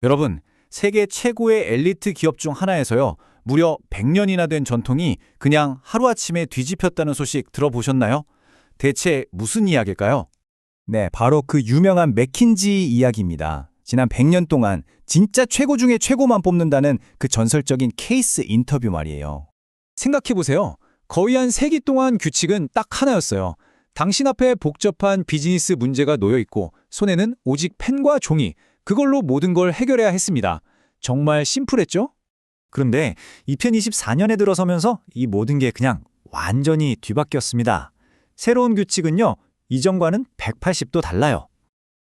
여러분, 세계 최고의 엘리트 기업 중 하나에서요, 무려 100년이나 된 전통이 그냥 하루아침에 뒤집혔다는 소식 들어보셨나요? 대체 무슨 이야기일까요? 네, 바로 그 유명한 맥킨지 이야기입니다. 지난 100년 동안 진짜 최고 중에 최고만 뽑는다는 그 전설적인 케이스 인터뷰 말이에요. 생각해보세요. 거의 한 3기 동안 규칙은 딱 하나였어요. 당신 앞에 복잡한 비즈니스 문제가 놓여 있고 손에는 오직 펜과 종이, 그걸로 모든 걸 해결해야 했습니다. 정말 심플했죠? 그런데 2024년에 들어서면서 이 모든 게 그냥 완전히 뒤바뀌었습니다. 새로운 규칙은요, 이전과는 180도 달라요.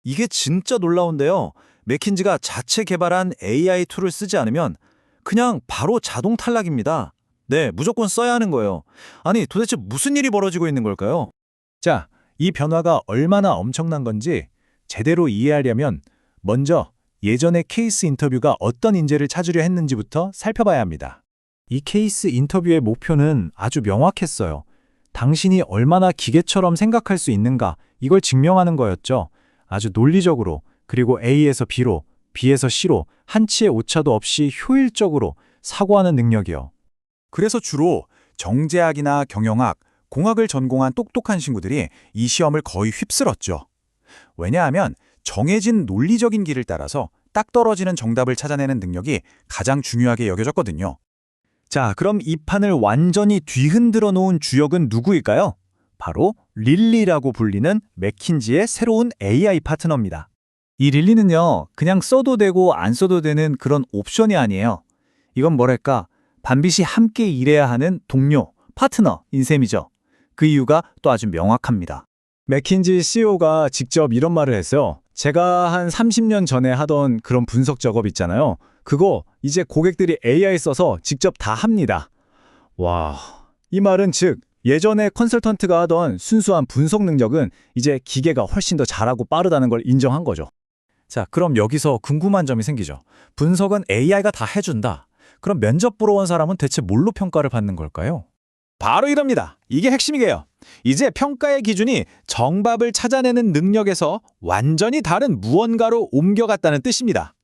이게 진짜 놀라운데요. 맥킨지가 자체 개발한 AI 툴을 쓰지 않으면 그냥 바로 자동 탈락입니다. 네, 무조건 써야 하는 거예요. 아니, 도대체 무슨 일이 벌어지고 있는 걸까요? 자, 이 변화가 얼마나 엄청난 건지 제대로 이해하려면 먼저 예전의 케이스 인터뷰가 어떤 인재를 찾으려 했는지부터 살펴봐야 합니다. 이 케이스 인터뷰의 목표는 아주 명확했어요. 당신이 얼마나 기계처럼 생각할 수 있는가, 이걸 증명하는 거였죠. 아주 논리적으로, 그리고 A에서 B로, B에서 C로 한치의 오차도 없이 효율적으로 사고하는 능력이요. 그래서 주로 정제학이나 경영학, 공학을 전공한 똑똑한 친구들이 이 시험을 거의 휩쓸었죠. 왜냐하면 정해진 논리적인 길을 따라서 딱 떨어지는 정답을 찾아내는 능력이 가장 중요하게 여겨졌거든요. 자, 그럼 이 판을 완전히 뒤흔들어 놓은 주역은 누구일까요? 바로 릴리라고 불리는 맥킨지의 새로운 AI 파트너입니다. 이 릴리는요, 그냥 써도 되고 안 써도 되는 그런 옵션이 아니에요. 이건 뭐랄까, 반드시 함께 일해야 하는 동료, 파트너인 셈이죠. 그 이유가 또 아주 명확합니다. 맥킨지 CEO가 직접 이런 말을 했어요. 제가 한 30년 전에 하던 그런 분석 작업 있잖아요. 그거 이제 고객들이 AI 써서 직접 다 합니다. 와, 이 말은 즉 예전에 컨설턴트가 하던 순수한 분석 능력은 이제 기계가 훨씬 더 잘하고 빠르다는 걸 인정한 거죠. 자, 그럼 여기서 궁금한 점이 생기죠. 분석은 AI가 다 해준다. 그럼 면접 보러 온 사람은 대체 뭘로 평가를 받는 걸까요? 바로 이럽니다. 이게 핵심이게요. 이제 평가의 기준이 정답을 찾아내는 능력에서 완전히 다른 무언가로 옮겨갔다는 뜻입니다.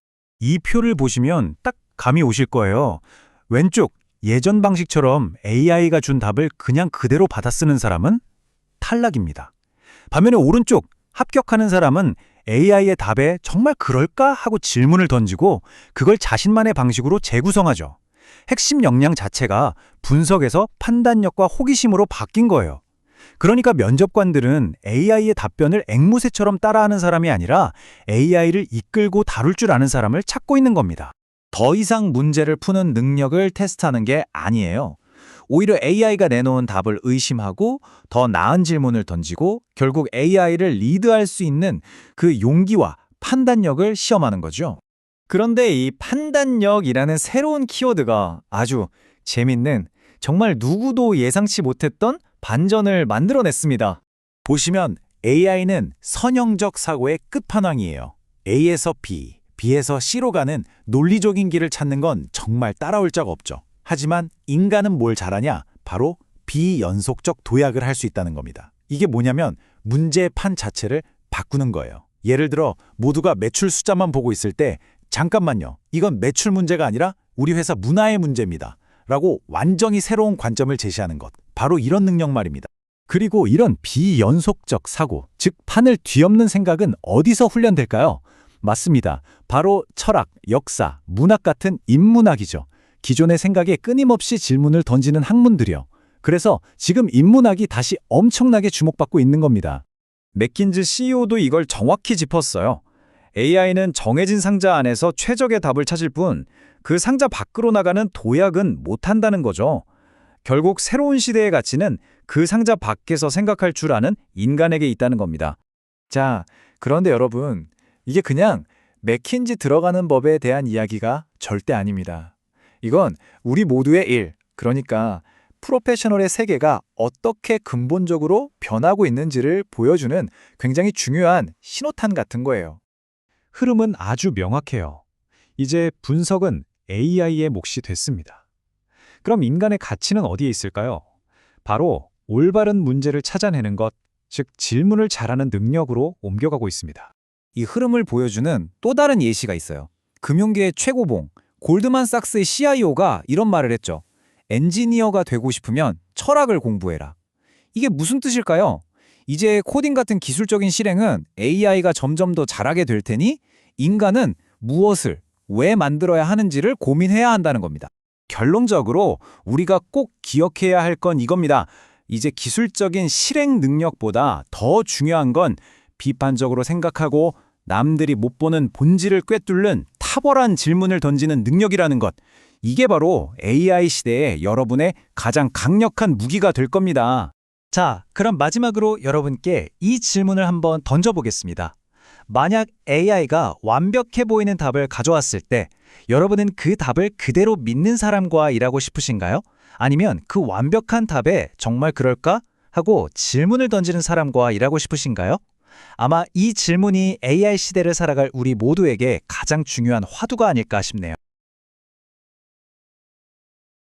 이 표를 보시면 딱 감이 오실 거예요. 왼쪽 예전 방식처럼 AI가 준 답을 그냥 그대로 받아 쓰는 사람은 탈락입니다. 반면에 오른쪽 합격하는 사람은 AI의 답에 정말 그럴까 하고 질문을 던지고 그걸 자신만의 방식으로 재구성하죠. 핵심 역량 자체가 분석에서 판단력과 호기심으로 바뀐 거예요. 그러니까 면접관들은 AI의 답변을 앵무새처럼 따라하는 사람이 아니라 AI를 이끌고 다룰 줄 아는 사람을 찾고 있는 겁니다. 더 이상 문제를 푸는 능력을 테스트하는 게 아니에요. 오히려 AI가 내놓은 답을 의심하고 더 나은 질문을 던지고 결국 AI를 리드할 수 있는 그 용기와 판단력을 시험하는 거죠. 그런데 이 판단력이라는 새로운 키워드가 아주 재밌는, 정말 누구도 예상치 못했던 반전을 만들어냈습니다. 보시면 AI는 선형적 사고의 끝판왕이에요. A에서 B, B에서 C로 가는 논리적인 길을 찾는 건 정말 따라올 적 없죠. 하지만 인간은 뭘 잘하냐? 바로 비연속적 도약을 할 수 있다는 겁니다. 이게 뭐냐면 문제의 판 자체를 바꾸는 거예요. 예를 들어 모두가 매출 숫자만 보고 있을 때 잠깐만요. 이건 매출 문제가 아니라 우리 회사 문화의 문제입니다. 라고 완전히 새로운 관점을 제시하는 것. 바로 이런 능력 말입니다. 그리고 이런 비연속적 사고, 즉 판을 뒤엎는 생각은 어디서 훈련될까요? 맞습니다. 바로 철학, 역사, 문학 같은 인문학이죠. 기존의 생각에 끊임없이 질문을 던지는 학문들이요. 그래서 지금 인문학이 다시 엄청나게 주목받고 있는 겁니다. 맥킨지 CEO도 이걸 정확히 짚었어요. AI는 정해진 상자 안에서 최적의 답을 찾을 뿐 그 상자 밖으로 나가는 도약은 못한다는 거죠. 결국 새로운 시대의 가치는 그 상자 밖에서 생각할 줄 아는 인간에게 있다는 겁니다. 자, 그런데 여러분, 이게 그냥 맥킨지 들어가는 법에 대한 이야기가 절대 아닙니다. 이건 우리 모두의 일, 그러니까 프로페셔널의 세계가 어떻게 근본적으로 변하고 있는지를 보여주는 굉장히 중요한 신호탄 같은 거예요. 흐름은 아주 명확해요. 이제 분석은 AI의 몫이 됐습니다. 그럼 인간의 가치는 어디에 있을까요? 바로 올바른 문제를 찾아내는 것, 즉 질문을 잘하는 능력으로 옮겨가고 있습니다. 이 흐름을 보여주는 또 다른 예시가 있어요. 금융계의 최고봉, 골드만삭스의 CIO가 이런 말을 했죠. 엔지니어가 되고 싶으면 철학을 공부해라. 이게 무슨 뜻일까요? 이제 코딩 같은 기술적인 실행은 AI가 점점 더 잘하게 될 테니 인간은 무엇을, 왜 만들어야 하는지를 고민해야 한다는 겁니다. 결론적으로 우리가 꼭 기억해야 할 건 이겁니다. 이제 기술적인 실행 능력보다 더 중요한 건 비판적으로 생각하고 남들이 못 보는 본질을 꿰뚫는 탁월한 질문을 던지는 능력이라는 것. 이게 바로 AI 시대에 여러분의 가장 강력한 무기가 될 겁니다. 자, 그럼 마지막으로 여러분께 이 질문을 한번 던져보겠습니다. 만약 AI가 완벽해 보이는 답을 가져왔을 때 여러분은 그 답을 그대로 믿는 사람과 일하고 싶으신가요? 아니면 그 완벽한 답에 정말 그럴까? 하고 질문을 던지는 사람과 일하고 싶으신가요? 아마 이 질문이 AI 시대를 살아갈 우리 모두에게 가장 중요한 화두가 아닐까 싶네요.